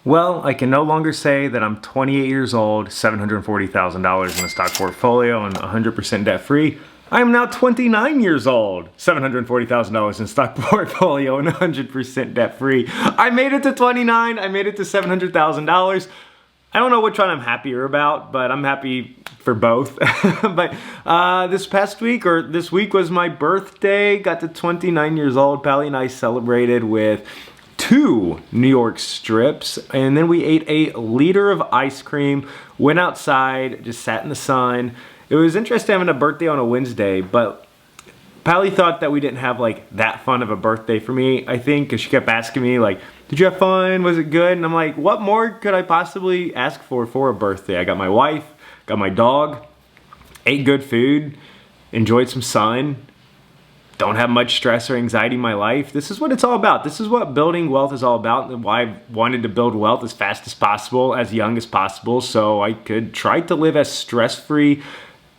Well, I can no longer say that I'm 28 years old, $740,000 in the stock portfolio, and 100% debt-free. I am now 29 years old, $740,000 in stock portfolio, and 100% debt-free. I made it to 29, I made it to $700,000. I don't know which one I'm happier about, but I'm happy for both. But this past week, or this week, was my birthday. Got to 29 years old. Pally and I celebrated with 2 New York strips, and then we ate a liter of ice cream, went outside, just sat in the sun. It was interesting having a birthday on a Wednesday, but Pally thought that we didn't have like that fun of a birthday for me, I think, because she kept asking me like, did you have fun? Was it good? And I'm like, what more could I possibly ask for a birthday? I got my wife, got my dog, ate good food, enjoyed some sun, don't have much stress or anxiety in my life. This is what it's all about. This is what building wealth is all about, and why I wanted to build wealth as fast as possible, as young as possible, so I could try to live as stress-free,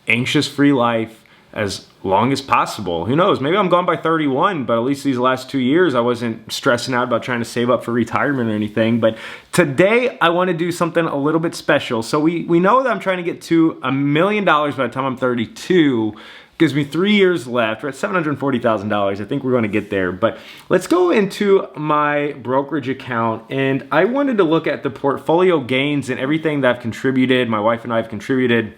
anxious-free life as long as possible. Who knows, maybe I'm gone by 31, but at least these last 2 years I wasn't stressing out about trying to save up for retirement or anything. But today I want to do something a little bit special. So we know that I'm trying to get to $1 million by the time I'm 32. Gives me 3 years left. We're at $740,000. I think we're going to get there. But let's go into my brokerage account, and I wanted to look at the portfolio gains and everything that I've contributed, my wife and I have contributed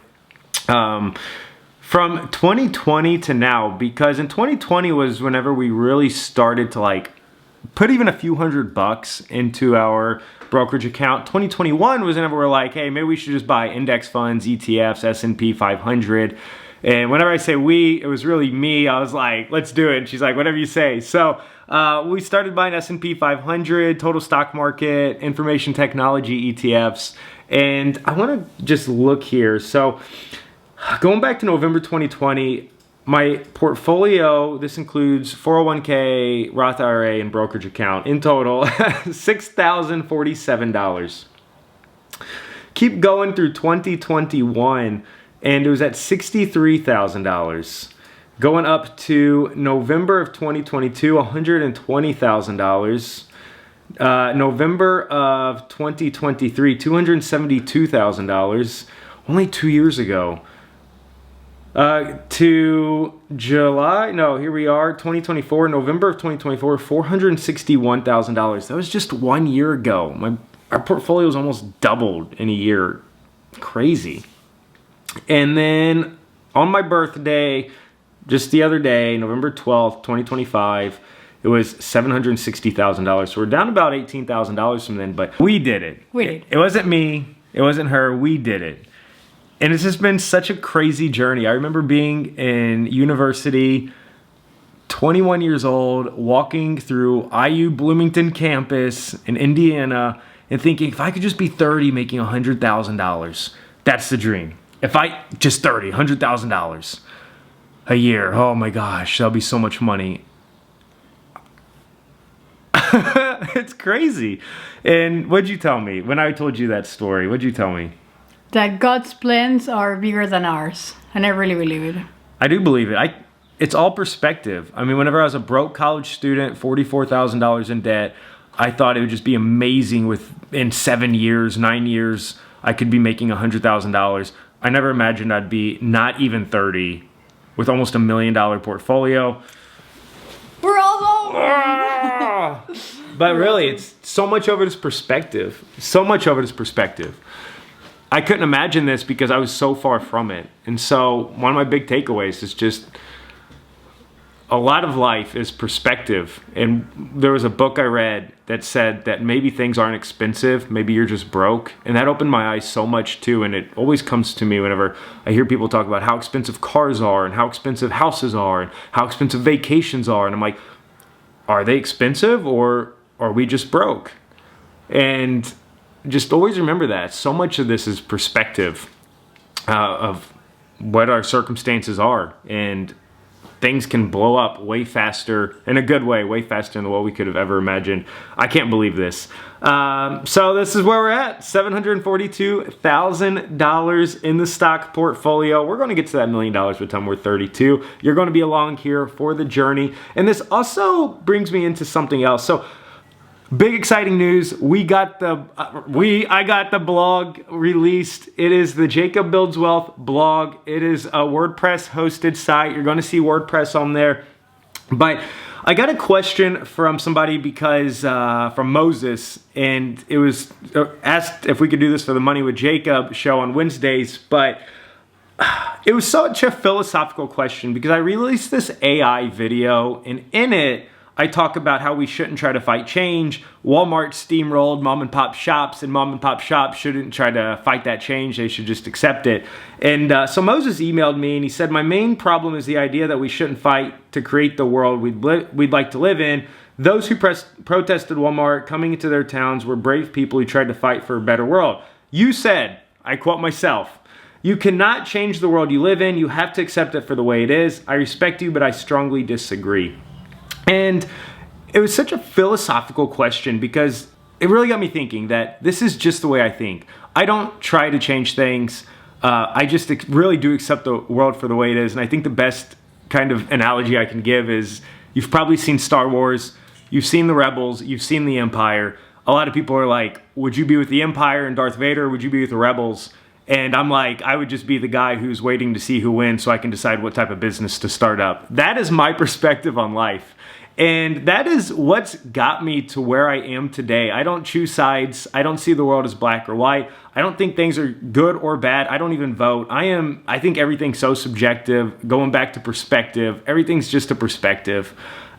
from 2020 to now, because in 2020 was whenever we really started to like put even a few $100 into our brokerage account. 2021 was whenever we're like, hey, maybe we should just buy index funds, ETFs, S&P 500. And whenever I say we, it was really me. I was like, let's do it. And she's like, whatever you say. So we started buying S&P 500, total stock market, information technology ETFs. And I want to just look here. So going back to November 2020, my portfolio, this includes 401k, Roth IRA, and brokerage account, in total, $6,047. Keep going through 2021, and it was at $63,000. Going up to November of 2022, $120,000. November of 2023, $272,000. Only 2 years ago. To July, no, here we are, 2024, November of 2024, $461,000. That was just 1 year ago. Our portfolio's almost doubled in a year. Crazy. And then on my birthday, just the other day, November 12th, 2025, it was $760,000. So we're down about $18,000 from then, but we did it. We did. It wasn't me. It wasn't her. We did it. And it's just been such a crazy journey. I remember being in university, 21 years old, walking through IU Bloomington campus in Indiana and thinking, if I could just be 30 making $100,000, that's the dream. If I just 30, $100,000 a year, oh my gosh, that'll be so much money. It's crazy. And what'd you tell me when I told you that story? What'd you tell me? That God's plans are bigger than ours. And I really believe it. I do believe it. It's all perspective. I mean, whenever I was a broke college student, $44,000 in debt, I thought it would just be amazing in 7 years, 9 years, I could be making $100,000. I never imagined I'd be not even 30 with almost $1 million portfolio. We're all over. But really, it's so much of it is perspective. So much of it is perspective. I couldn't imagine this because I was so far from it. And so one of my big takeaways is just a lot of life is perspective. And there was a book I read that said that maybe things aren't expensive, maybe you're just broke. And that opened my eyes so much too. And it always comes to me whenever I hear people talk about how expensive cars are and how expensive houses are and how expensive vacations are. And I'm like, are they expensive or are we just broke? And just always remember that. So much of this is perspective of what our circumstances are. And things can blow up way faster, in a good way, way faster than what we could have ever imagined. I can't believe this. So this is where we're at, $742,000 in the stock portfolio. We're going to get to that $1 million by the time we're 32. You're going to be along here for the journey. And this also brings me into something else. So Big exciting news. I got the blog released. It is the Jacob Builds Wealth blog. It is a WordPress hosted site. You're going to see WordPress on there. But I got a question from somebody because from Moses, and it was asked if we could do this for the Money with Jacob show on Wednesdays, but it was such a philosophical question because I released this AI video, and in it I talk about how we shouldn't try to fight change. Walmart steamrolled mom and pop shops, and mom and pop shops shouldn't try to fight that change. They should just accept it. And so Moses emailed me and he said, my main problem is the idea that we shouldn't fight to create the world we'd like to live in. Those who protested Walmart coming into their towns were brave people who tried to fight for a better world. You said, I quote myself, you cannot change the world you live in. You have to accept it for the way it is. I respect you, but I strongly disagree. And it was such a philosophical question because it really got me thinking that this is just the way I think. I don't try to change things. I just really do accept the world for the way it is. And I think the best kind of analogy I can give is you've probably seen Star Wars, you've seen the Rebels, you've seen the Empire. A lot of people are like, would you be with the Empire and Darth Vader, or would you be with the Rebels? And I'm like, I would just be the guy who's waiting to see who wins so I can decide what type of business to start up. That is my perspective on life. And that is what's got me to where I am today. I don't choose sides. I don't see the world as black or white. I don't think things are good or bad. I don't even vote. I think everything's so subjective. Going back to perspective, everything's just a perspective.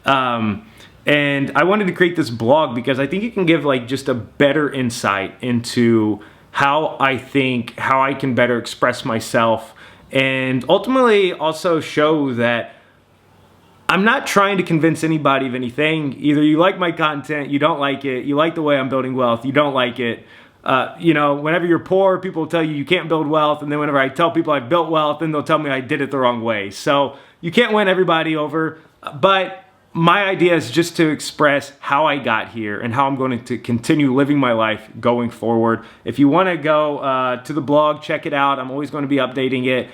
And I wanted to create this blog because I think it can give like just a better insight into how I think, how I can better express myself, and ultimately also show that I'm not trying to convince anybody of anything. Either you like my content, you don't like it, you like the way I'm building wealth, you don't like it. Whenever you're poor, people will tell you you can't build wealth, and then whenever I tell people I've built wealth, then they'll tell me I did it the wrong way. So you can't win everybody over, but my idea is just to express how I got here and how I'm going to continue living my life going forward. If you want to go to the blog, check it out. I'm always going to be updating it.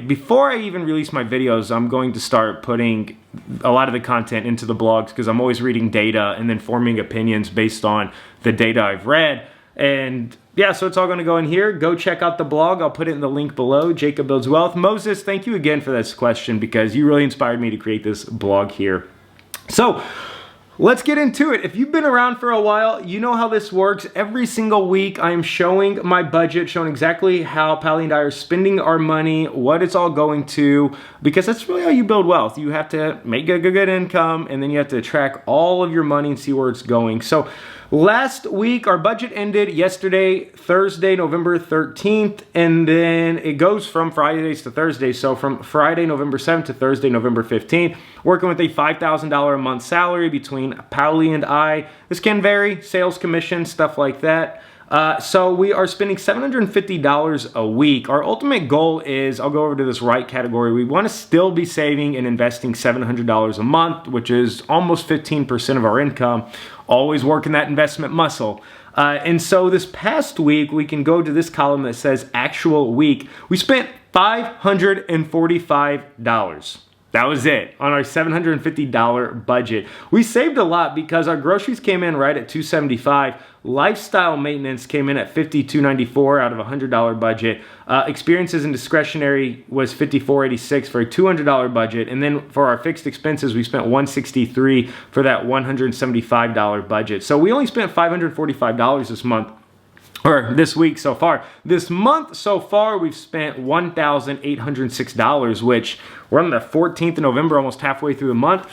Before I even release my videos, I'm going to start putting a lot of the content into the blogs because I'm always reading data and then forming opinions based on the data I've read. And yeah, so it's all going to go in here. Go check out the blog. I'll put it in the link below, Jacob Builds Wealth. Moses, thank you again for this question because you really inspired me to create this blog here. So let's get into it. If you've been around for a while, you know how this works. Every single week, I am showing my budget, showing exactly how Pally and I are spending our money, what it's all going to, because that's really how you build wealth. You have to make a good income, and then you have to track all of your money and see where it's going. So last week, our budget ended yesterday, Thursday, November 13th, and then it goes from Fridays to Thursdays. So from Friday, November 7th to Thursday, November 15th, working with a $5,000 a month salary between Pally and I. This can vary, sales commission, stuff like that. So we are spending $750 a week. Our ultimate goal is, I'll go over to this right category, we want to still be saving and investing $700 a month, which is almost 15% of our income. Always working that investment muscle. And so this past week, we can go to this column that says actual week. We spent $545. That was it on our $750 budget. We saved a lot because our groceries came in right at $275. Lifestyle maintenance came in at $52.94 out of a $100 budget. Experiences and discretionary was $54.86 for a $200 budget. And then for our fixed expenses, we spent $163 for that $175 budget. So we only spent $545 this month. Or this week so far. This month so far, we've spent $1,806, which we're on the 14th of November, almost halfway through the month.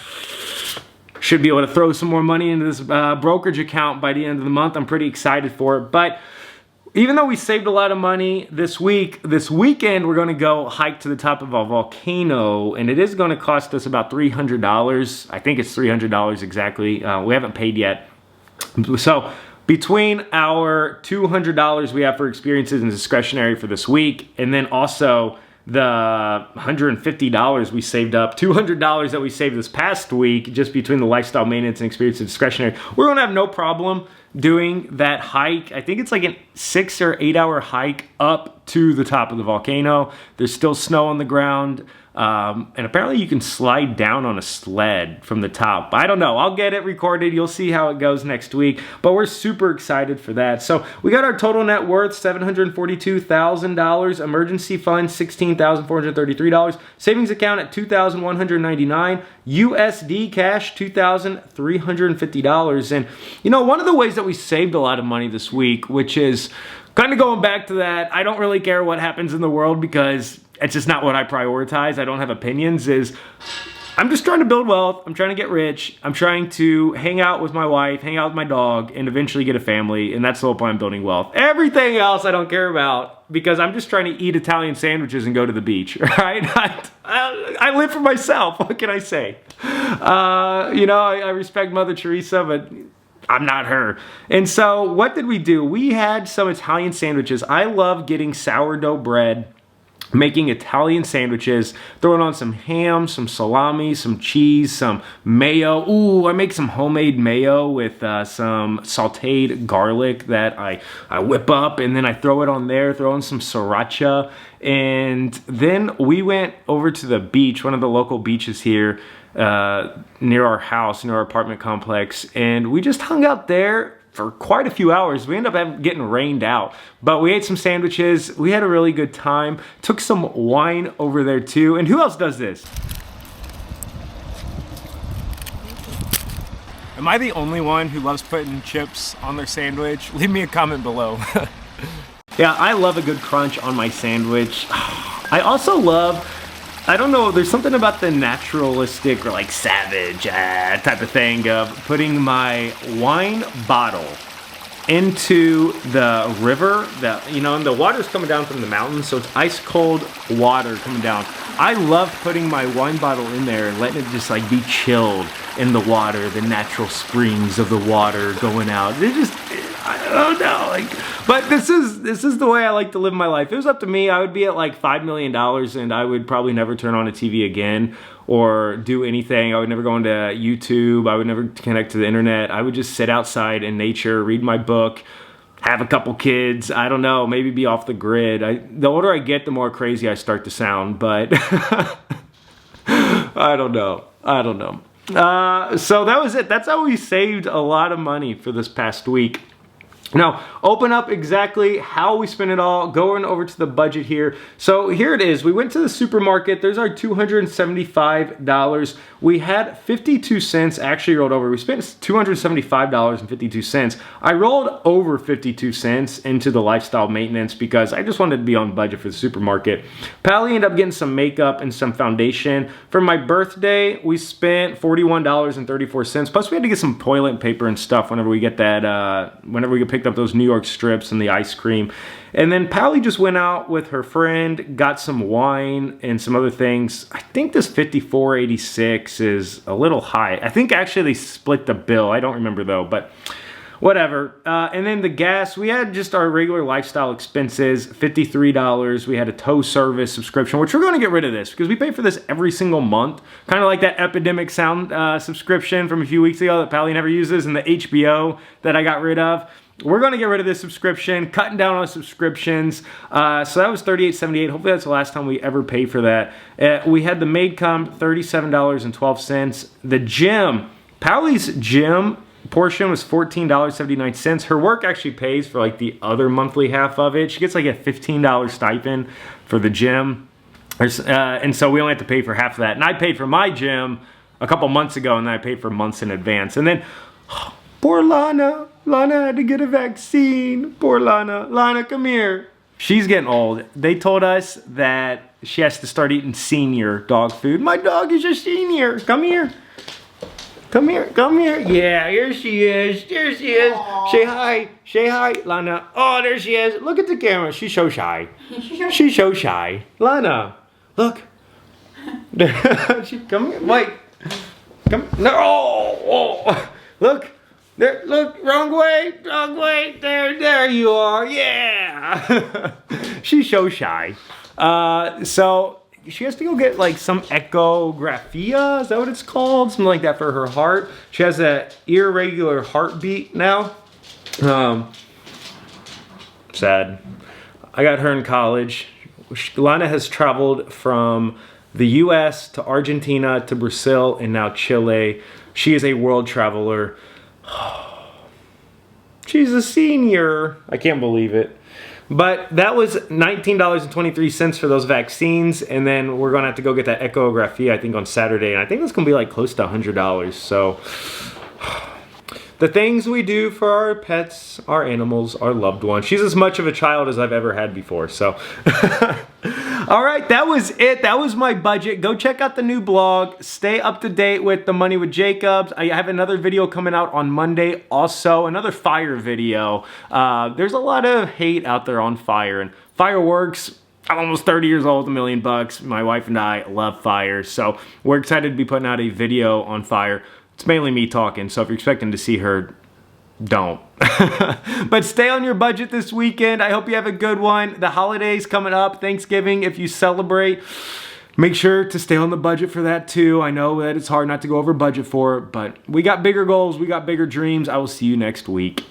Should be able to throw some more money into this brokerage account by the end of the month. I'm pretty excited for it. But even though we saved a lot of money this weekend, we're going to go hike to the top of a volcano, and it is going to cost us about $300. I think it's $300 exactly. We haven't paid yet. So between our $200 we have for experiences and discretionary for this week, and then also the $150 we saved up, $200 that we saved this past week, just between the lifestyle maintenance and experience and discretionary, we're gonna have no problem doing that hike. I think it's like a 6 or 8 hour hike up to the top of the volcano. There's still snow on the ground. And apparently you can slide down on a sled from the top. I don't know. I'll get it recorded. You'll see how it goes next week. But we're super excited for that. So we got our total net worth, $742,000. Emergency fund, $16,433. Savings account at $2,199. USD cash, $2,350. And, you know, one of the ways that we saved a lot of money this week, which is kind of going back to that, I don't really care what happens in the world because it's just not what I prioritize. I don't have opinions. I'm just trying to build wealth. I'm trying to get rich. I'm trying to hang out with my wife, hang out with my dog, and eventually get a family. And that's the whole point. I'm building wealth. Everything else I don't care about because I'm just trying to eat Italian sandwiches and go to the beach. Right? I live for myself. What can I say? You know, I respect Mother Teresa, but I'm not her. And so what did we do? We had some Italian sandwiches. I love getting sourdough bread, making Italian sandwiches, throwing on some ham, some salami, some cheese, some mayo. Ooh, I make some homemade mayo with some sauteed garlic that I whip up, and then I throw it on there, throw in some sriracha. And then we went over to the beach, one of the local beaches here, near our house, near our apartment complex, and we just hung out there for quite a few hours. We ended up getting rained out, but we ate some sandwiches. We had a really good time. Took some wine over there too. And who else does this? Am I the only one who loves putting chips on their sandwich? Leave me a comment below. Yeah, I love a good crunch on my sandwich. I also love, I don't know, there's something about the naturalistic or like savage type of thing of putting my wine bottle into the river, and the water's coming down from the mountains, so it's ice cold water coming down. I love putting my wine bottle in there and letting it just like be chilled in the water, the natural springs of the water going out. I don't know, but this is the way I like to live my life. If it was up to me, I would be at like $5 million and I would probably never turn on a TV again or do anything. I would never go into YouTube. I would never connect to the internet. I would just sit outside in nature, read my book, have a couple kids. I don't know, maybe be off the grid. The older I get, the more crazy I start to sound, but I don't know. So that was it. That's how we saved a lot of money for this past week. Now, open up exactly how we spent it all, going over to the budget here. So here it is. We went to the supermarket. There's our $275. We had 52 cents actually rolled over. We spent $275.52. I rolled over 52 cents into the lifestyle maintenance because I just wanted to be on budget for the supermarket. Pally ended up getting some makeup and some foundation. For my birthday, we spent $41.34. Plus, we had to get some toilet paper and stuff whenever we get that, whenever we get picked up those New York strips and the ice cream. And then Pally just went out with her friend, got some wine and some other things. I think this $54.86 is a little high. I think actually they split the bill. I don't remember though, but whatever. And then the gas, we had just our regular lifestyle expenses, $53. We had a tow service subscription, which we're going to get rid of this because we pay for this every single month. Kind of like that Epidemic Sound subscription from a few weeks ago that Pally never uses, and the HBO that I got rid of. We're going to get rid of this subscription, cutting down on subscriptions. So that was $38.78. Hopefully that's the last time we ever pay for that. We had the maid come, $37.12. The gym, Pally's gym portion was $14.79. Her work actually pays for like the other monthly half of it. She gets like a $15 stipend for the gym. And so we only have to pay for half of that. And I paid for my gym a couple months ago, and then I paid for months in advance. And then poor Lana. Lana had to get a vaccine. Poor Lana. Lana, come here. She's getting old. They told us that she has to start eating senior dog food. My dog is a senior. Come here. Come here. Come here. Yeah, here she is. There she is. Aww. Say hi. Say hi, Lana. Oh, there she is. Look at the camera. She's so shy. She's so shy. Lana, look. Come here. Wait. Come. No. Oh. Look. There, look, wrong way, there you are, yeah. She's so shy. So she has to go get like some echographia, is that what it's called? Something like that for her heart. She has an irregular heartbeat now. Sad. I got her in college. Lana has traveled from the US to Argentina to Brazil and now Chile. She is a world traveler. She's a senior. I can't believe it. But that was $19.23 for those vaccines, and then we're gonna have to go get that echography, I think, on Saturday, and I think that's gonna be like close to $100. So the things we do for our pets, our animals, our loved ones. She's as much of a child as I've ever had before, so. All right, that was it. That was my budget. Go check out the new blog. Stay up to date with the Money with Jacobs. I have another video coming out on Monday. Also, another fire video. There's a lot of hate out there on fire, and fireworks. I'm almost 30 years old, $1 million. My wife and I love fire, so we're excited to be putting out a video on fire. It's mainly me talking, so if you're expecting to see her, don't. But stay on your budget this weekend. I hope you have a good one. The holidays coming up, Thanksgiving, if you celebrate, make sure to stay on the budget for that too. I know that it's hard not to go over budget for it, but we got bigger goals, we got bigger dreams. I will see you next week.